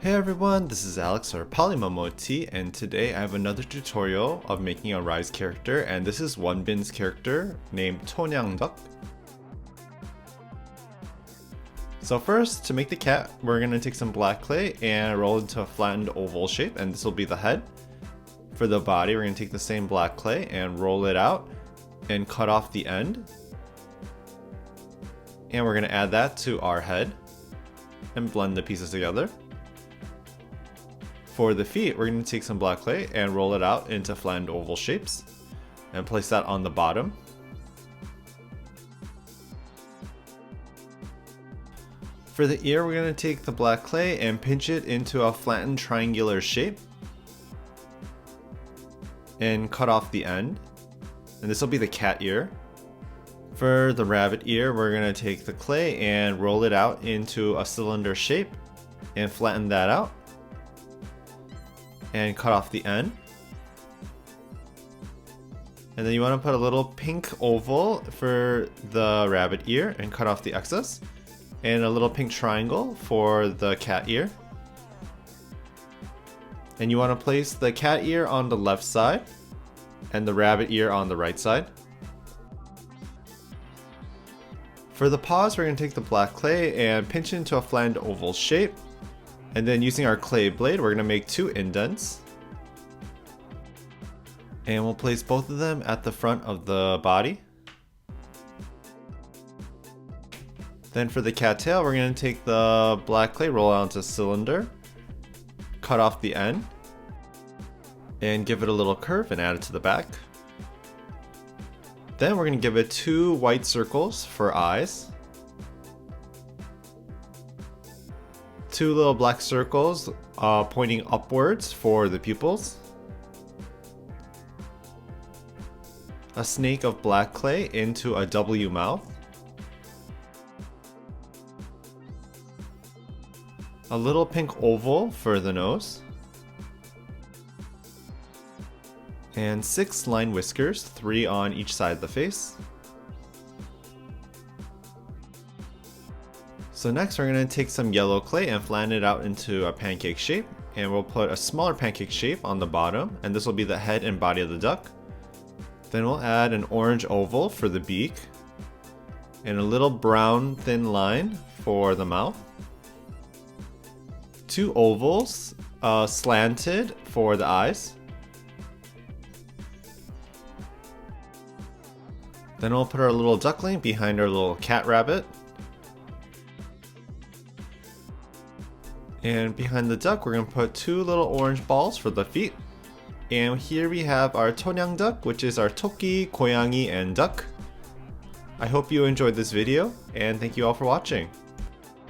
Hey everyone, this is Alex or PolymomoTea, and today I have another tutorial of making a RIIZE character, and this is Wonbin's character named Tonyangdeok. So first, to make the cat, we're going to take some black clay and roll it into a flattened oval shape, and this will be the head. For the body, we're going to take the same black clay and roll it out and cut off the end. And we're going to add that to our head and blend the pieces together. For the feet, we're going to take some black clay and roll it out into flattened oval shapes and place that on the bottom. For the ear, we're going to take the black clay and pinch it into a flattened triangular shape and cut off the end. And this will be the cat ear. For the rabbit ear, we're going to take the clay and roll it out into a cylinder shape and flatten that out and cut off the end. And then you want to put a little pink oval for the rabbit ear and cut off the excess, and a little pink triangle for the cat ear. And you want to place the cat ear on the left side and the rabbit ear on the right side. For the paws, we're going to take the black clay and pinch it into a flattened oval shape. And then using our clay blade, we're going to make 2 indents. And we'll place both of them at the front of the body. Then for the cat tail, we're going to take the black clay, roll it onto a cylinder, cut off the end, and give it a little curve and add it to the back. Then we're going to give it 2 white circles for eyes. 2 little black circles pointing upwards for the pupils. A snake of black clay into a W mouth. A little pink oval for the nose. And 6 line whiskers, 3 on each side of the face. So next we're going to take some yellow clay and flatten it out into a pancake shape, and we'll put a smaller pancake shape on the bottom, and this will be the head and body of the duck. Then we'll add an orange oval for the beak and a little brown thin line for the mouth. 2 ovals slanted for the eyes. Then we'll put our little duckling behind our little cat rabbit. And behind the duck, we're going to put 2 little orange balls for the feet. And here we have our Tonyangdeok, which is our toki, 고양이, and duck. I hope you enjoyed this video, and thank you all for watching.